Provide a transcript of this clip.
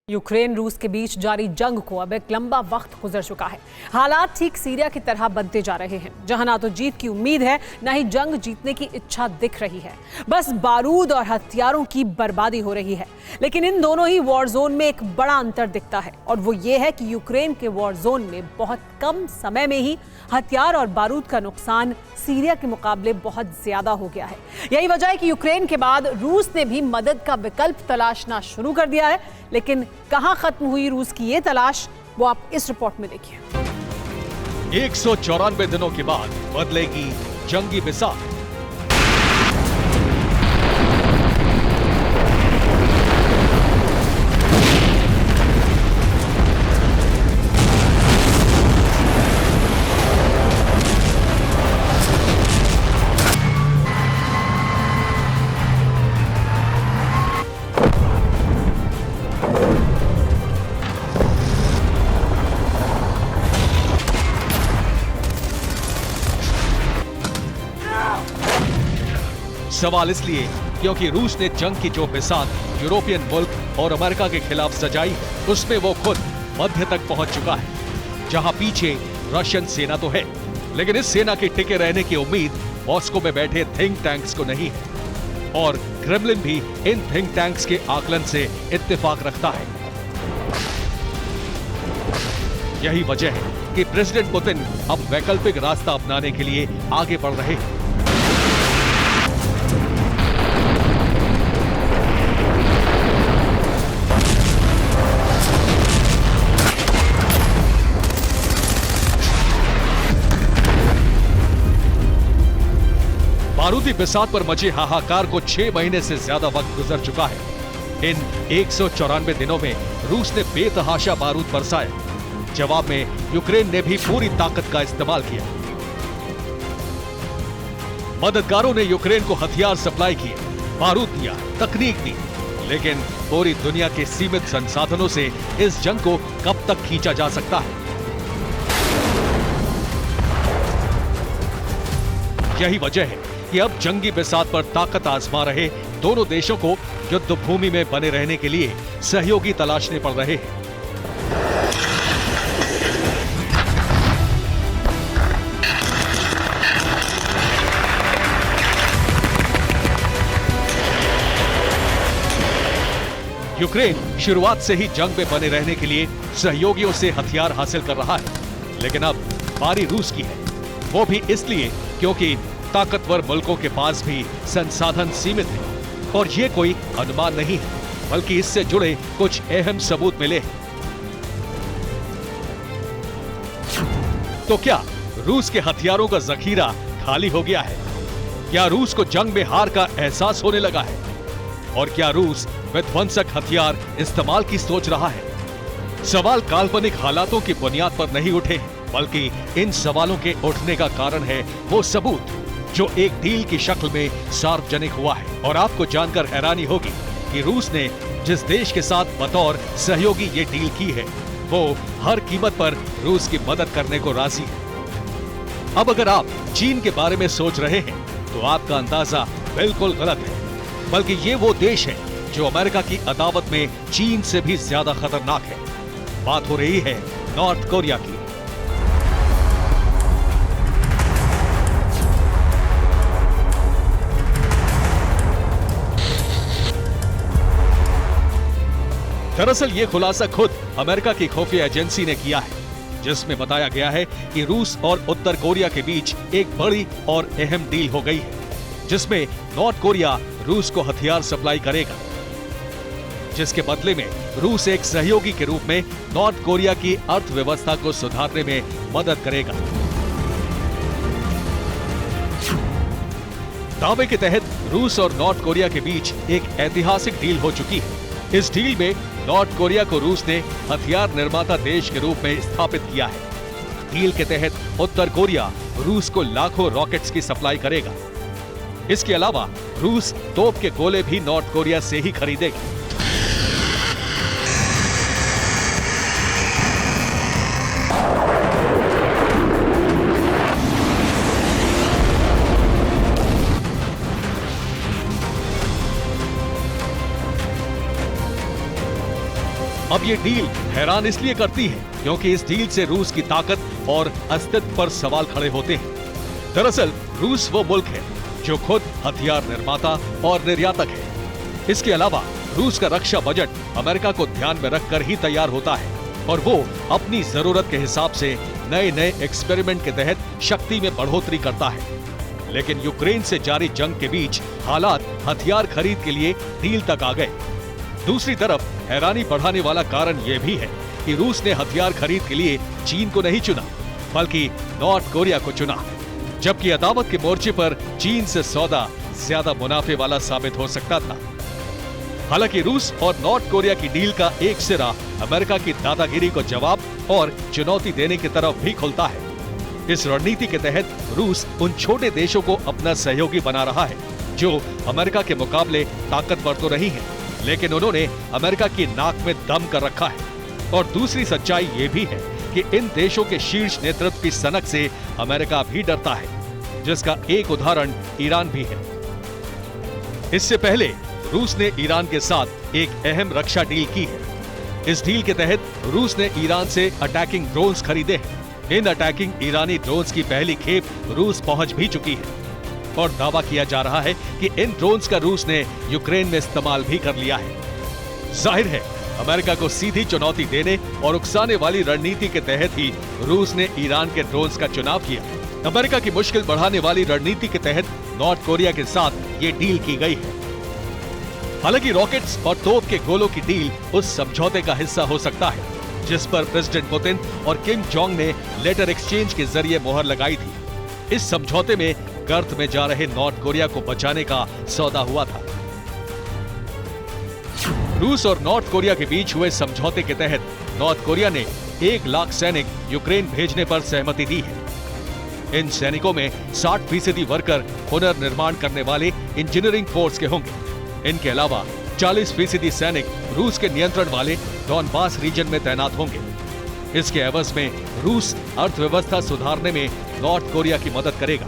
Ukraine रूस के बीच जारी जंग को अब एक लंबा वक्त गुजर चुका है। हालात ठीक सीरिया की तरह बनते जा रहे हैं, जहां ना तो जीत की उम्मीद है, ना ही जंग जीतने की इच्छा दिख रही है। बस बारूद और हथियारों की बर्बादी हो रही है। लेकिन इन दोनों ही वॉर जोन में एक बड़ा अंतर दिखता है, और वो ये है कि यूक्रेन के वॉर जोन में बहुत कम समय में ही हथियार और बारूद का नुकसान सीरिया के मुकाबले बहुत ज्यादा हो गया है। यही वजह है कि यूक्रेन के बाद रूस ने भी मदद का विकल्प तलाशना शुरू कर दिया है। लेकिन कहां खत्म हुई रूस की ये तलाश, वो आप इस रिपोर्ट में देखिए। 194 दिनों के बाद बदलेगी जंगी मिसाल। सवाल इसलिए क्योंकि रूस ने जंग की जो बिसात यूरोपियन मुल्क और अमेरिका के खिलाफ सजाई, उसमें वो खुद मध्य तक पहुंच चुका है, जहां पीछे रशियन सेना तो है, लेकिन इस सेना के टिके रहने की उम्मीद मॉस्को में बैठे थिंक टैंक्स को नहीं है। और क्रेमलिन भी इन थिंक टैंक्स के आकलन से इत्तेफाक रखता है। यही वजह है कि प्रेसिडेंट पुतिन अब वैकल्पिक रास्ता अपनाने के लिए आगे बढ़ रहे हैं। बारूदी बिसात पर मचे हाहाकार को 6 महीने से ज्यादा वक्त गुजर चुका है। इन 194 दिनों में रूस ने बेतहाशा बारूद बरसाया। जवाब में यूक्रेन ने भी पूरी ताकत का इस्तेमाल किया। मददगारों ने यूक्रेन को हथियार सप्लाई किए, बारूद दिया, तकनीक दी, लेकिन पूरी दुनिया के सीमित संसाधनों से इस जंग को कब तक खींचा जा सकता है? यही वजह है कि अब जंगी बिसात पर ताकत आजमा रहे दोनों देशों को युद्ध भूमि में बने रहने के लिए सहयोगी तलाशने पड़ रहे हैं। यूक्रेन शुरुआत से ही जंग में बने रहने के लिए सहयोगियों से हथियार हासिल कर रहा है, लेकिन अब बारी रूस की है। वो भी इसलिए क्योंकि ताकतवर मुल्कों के पास भी संसाधन सीमित है, और ये कोई अनुमान नहीं है, बल्कि इससे जुड़े कुछ अहम सबूत मिले हैं। तो क्या रूस के हथियारों का जखीरा खाली हो गया है? क्या रूस को जंग में हार का एहसास होने लगा है? और क्या रूस विध्वंसक हथियार इस्तेमाल की सोच रहा है? सवाल काल्पनिक हालातों की बुनियाद पर नहीं उठे, बल्कि इन सवालों के उठने का कारण है वो सबूत जो एक डील की शक्ल में सार्वजनिक हुआ है। और आपको जानकर हैरानी होगी कि रूस ने जिस देश के साथ बतौर सहयोगी ये डील की है, वो हर कीमत पर रूस की मदद करने को राजी है। अब अगर आप चीन के बारे में सोच रहे हैं, तो आपका अंदाजा बिल्कुल गलत है, बल्कि ये वो देश है जो अमेरिका की अदावत में चीन से भी ज्यादा खतरनाक है। बात हो रही है नॉर्थ कोरिया की। दरअसल ये खुलासा खुद अमेरिका की खुफिया एजेंसी ने किया है, जिसमें बताया गया है कि रूस और उत्तर कोरिया के बीच एक बड़ी और अहम डील हो गई है, जिसमें नॉर्थ कोरिया रूस को हथियार सप्लाई करेगा, जिसके बदले में रूस एक सहयोगी के रूप में नॉर्थ कोरिया की अर्थव्यवस्था को सुधारने में मदद करेगा। दावे के तहत रूस और नॉर्थ कोरिया के बीच एक ऐतिहासिक डील हो चुकी है। इस डील में नॉर्थ कोरिया को रूस ने हथियार निर्माता देश के रूप में स्थापित किया है। डील के तहत उत्तर कोरिया रूस को लाखों रॉकेट्स की सप्लाई करेगा। इसके अलावा रूस तोप के गोले भी नॉर्थ कोरिया से ही खरीदेगा। अब ये डील हैरान इसलिए करती है क्योंकि इस डील से रूस की ताकत और अस्तित्व पर सवाल खड़े होते हैं। दरअसल रूस वो मुल्क है जो खुद हथियार निर्माता और निर्यातक है। इसके अलावा रूस का रक्षा बजट अमेरिका को ध्यान में रखकर ही तैयार होता है और वो अपनी जरूरत के हिसाब से नए नए एक्सपेरिमेंट के तहत शक्ति में बढ़ोतरी करता है। लेकिन यूक्रेन से जारी जंग के बीच हालात हथियार खरीद के लिए डील तक आ गए। दूसरी तरफ हैरानी बढ़ाने वाला कारण यह भी है कि रूस ने हथियार खरीद के लिए चीन को नहीं चुना बल्कि नॉर्थ कोरिया को चुना, जबकि अदावत के मोर्चे पर चीन से सौदा ज्यादा मुनाफे वाला साबित हो सकता था। हालांकि रूस और नॉर्थ कोरिया की डील का एक सिरा अमेरिका की दादागिरी को जवाब और चुनौती देने की तरफ भी खुलता है। इस रणनीति के तहत रूस उन छोटे देशों को अपना सहयोगी बना रहा है जो अमेरिका के मुकाबले ताकतवर तो नहीं है, लेकिन उन्होंने अमेरिका की नाक में दम कर रखा है। और दूसरी सच्चाई ये भी है कि इन देशों के शीर्ष नेतृत्व की सनक से अमेरिका भी डरता है, जिसका एक उदाहरण ईरान भी है। इससे पहले रूस ने ईरान के साथ एक अहम रक्षा डील की है। इस डील के तहत रूस ने ईरान से अटैकिंग ड्रोन्स खरीदे हैं। इन अटैकिंग ईरानी ड्रोन्स की पहली खेप रूस पहुंच भी चुकी है और दावा किया जा रहा है कि इन ड्रोन्स का रूस ने यूक्रेन में इस्तेमाल भी कर लिया है। जाहिर है अमेरिका को सीधी चुनौती देने और उकसाने वाली रणनीति के तहत ही रूस ने ईरान के ड्रोन्स का चुनाव किया। अमेरिका की मुश्किल बढ़ाने वाली रणनीति के तहत नॉर्थ कोरिया के साथ ये डील की गई है। हालांकि रॉकेट्स और तोप के गोलों की डील उस समझौते का हिस्सा हो सकता है जिस पर प्रेसिडेंट पुतिन और किम जोंग ने लेटर एक्सचेंज के जरिए मोहर लगाई थी। इस समझौते में गर्त में जा रहे नॉर्थ कोरिया को बचाने का सौदा हुआ था। रूस और नॉर्थ कोरिया के बीच हुए समझौते के तहत नॉर्थ कोरिया ने 1 लाख सैनिक यूक्रेन भेजने पर सहमति दी है। इन सैनिकों में 60% वर्कर पुनर्निर्माण करने वाले इंजीनियरिंग फोर्स के होंगे। इनके अलावा 40% सैनिक रूस के नियंत्रण वाले डॉनबास रीजन में तैनात होंगे। इसके एवज में रूस अर्थव्यवस्था सुधारने में नॉर्थ कोरिया की मदद करेगा।